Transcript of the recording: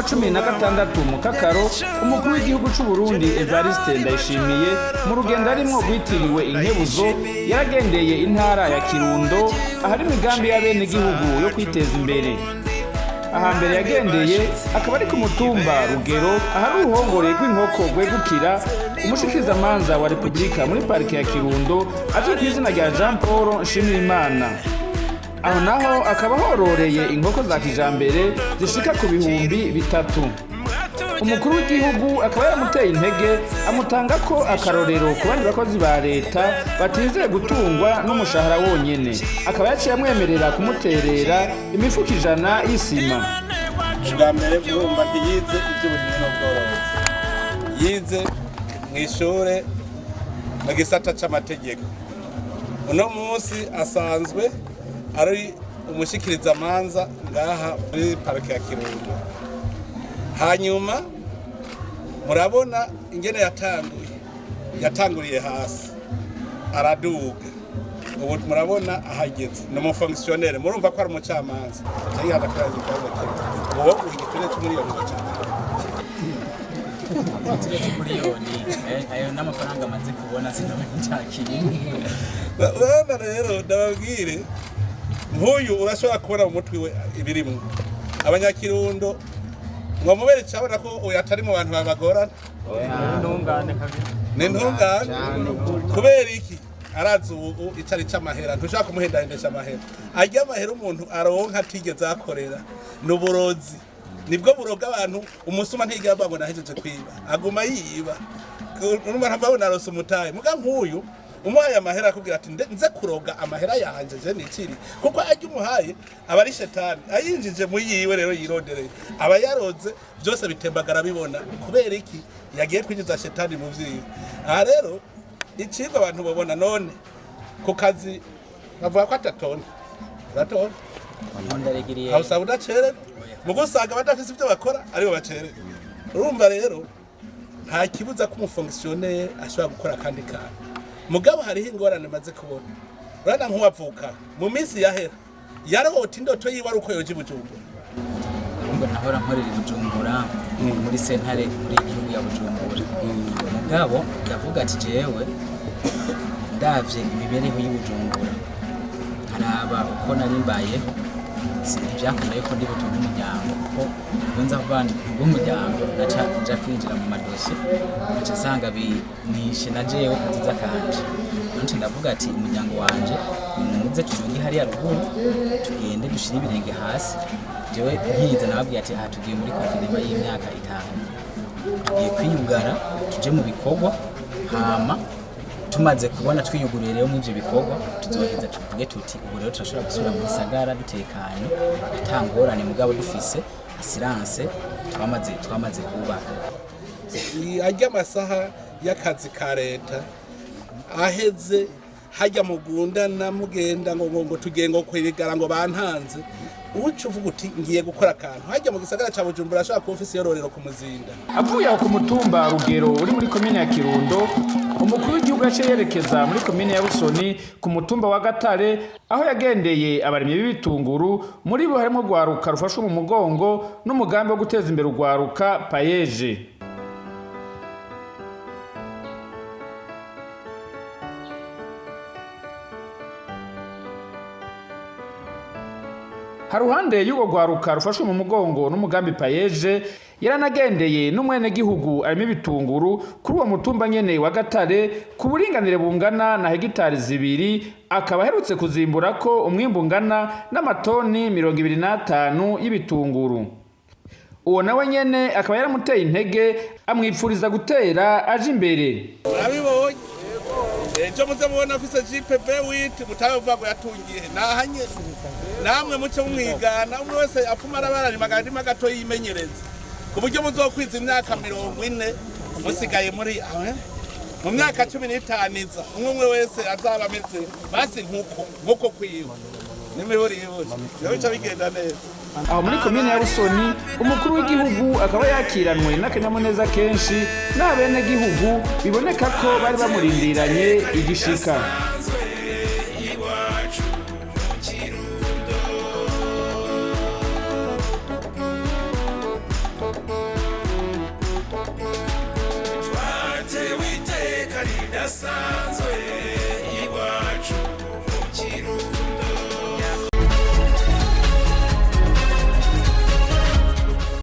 16 mu Kakaro umukuru w'igihugu cy'u Burundi Evariste Ndayishimiye mu rugendo arimwo rwitiriwe Inkebuzo yaragendeye intara ya Kirundo ahari imigambi y'abene gihugu yo kwiteza imbere. Ahambere yagendeye akaba ari ku mutumba Rugero ahari uruhongore rw'inkoko rwegukira umushikizamanza wa Republika muri parike ya Kirundo azwi ku izina rya Jean Paul Nshimirimana. Aho naho akaba hororeye inkoko za kijambere zishika ku bihumbi 3. Umukuru w'igihugu akaba yaramuteye intege amutanga ko akarorero ku bandi bakozi ba leta batizeye gutungwa n'umushahara wonyene. Akaba yaciye amwemerera kumuterera imifuko 100 y'isima. Ubwambere urumva ntiyize iby'uburimyi n'ubworozi, yize mu ishure mu gisata c'amategeko. Uno munsi asanzwe ari umushikirizamanza ngaha muri parike ya Kirundo. Hanyuma murabona ingene yatanguriye hasi araduga, ubu murabona ahageze ni umufonctionnaire. Murumva ko ari umucamanza cyangwa akazi kaza kimwe uwo igiture cy'umuriyoni ayo n'amafaranga amaze kubona sinamenye cyakiri. Urabona rero ndababwire nk'uyu urashobora kubona mu mutwe we ibirimwe abanyakirundo ngo mubere cyabona ko uyu atari mu bantu babagorana. Ni ntungane kubera iki arazi ubu itari cy'amahera ntushaka kumuhendahendesha amahera. Arya amahera umuntu aronka atigeze akorera n'uburozi nibwo buroga abantu. Umusuma ntigira avuga ngo nahejeje kwiba aguma yiba. Urumva ntabwo narose umutaye muga nk'uyu umuhaye amahera akubwira ati nze kuroga amahera yanje je nikiri kuko ajya umuhaye aba ari shetani ayinjije mu yiwe rero yirondereye aba yaroze byose bitembagara bibona kubera iki yagiye kwinjiza shetani mu vyiwe. Aha rero icigwa abantu babona none ku kazi bavuga ko atatona ratona hausa udacere mugusaga badafise ibyo bakora aribo bacere. Urumva rero nta kibuza ko umufonctionnaire ashobora gukora kandi kandi mugabo hariho ingorane maze kubona. Urana nk'uwavuka mu minsi yahera yarota indoto yiwe ari uko yoje Bujumbura. Ngo nahora nkorera Bujumbura muri sentare muri igihugu ya Bujumbura. Mugabo ndavuga ati jewe ndavye imibereho y'Ubujumbura haraba uko nari mbayeho sivyakomeye ko ndi butunga umuryango kuko nza kuvana umuryango naca kwinjira mu madosiye naca sanga binishe na jewe kuziza kanje. Nonce ndavuga ati umuryango wanje nimuze tuyogi hari ya ruguru tugende dushira ibirenge hasi. Jewe nkiza nababwiye ati aha tugiye muri konferensi y'imyaka 5 tugiye kwiyugara tuje mu bikorwa hama tumaze kubona twiyuguriye rero mu ivyo bikorwa tuzoheza tuvuge tuti ubu rero turashobora gusubira mu gisagara dutekanye atangorane mugabo dufise assurance twamaze kubaka. Ajya amasaha y'akazi ka leta aheze hajya mugundana mugenda ngo tugiye ngo kwirigara ngo bantanze uca uvuga uti ngiye gukora akantu hajya mu gisagara ca Bujumbura ashaka ku ofisi yororero ku Muzinda. Avuye aho ku mutumba Rugero uri muri komine ya Kirundo umukuru w'igihugu yaciye yerekeza muri komine ya Busoni ku mutumba wa Gatare aho yagendeye abarimyi b'ibitunguru muri bo harimo rwaruka rufashwe mu mugongo n'umugambi wo guteza imbere urwaruka payeje. Haruhande y'ugo rwaruka rufashwe mu mugongo n'umugambi payeje yaranagendeye n'umwene gihugu arimo ibitunguru kuri uwo mutumba nyene wa Gatare ku buringanire bungana na hegitari 2 akaba aherutse kuzimbura ko umwimbu ungana n'amatoni 25 y'ibitunguru. Uwo nawe nyene akaba yaramuteye intege amwipfuriza gutera aje imbere. Urabibonye ejo muze mubona afise GPV wit mutavuga ngo yatungiye nahanye namwe muce mwigana umwe wese apfuma arabarari magandi magato yimenyereza ku buryo muzokwiza imyaka 40 musigaye muri mu myaka 15 iza umwe wese azaba ameze basi nkuko kwiwe n'imiburi yose bica bigenda neza. Aho muri komine ya Busoni umukuru w'igihugu akaba yakiranwe n'akanyamuneza kenshi n'abene gihugu biboneka ko bari bamurindiranye igishika. idasanzwe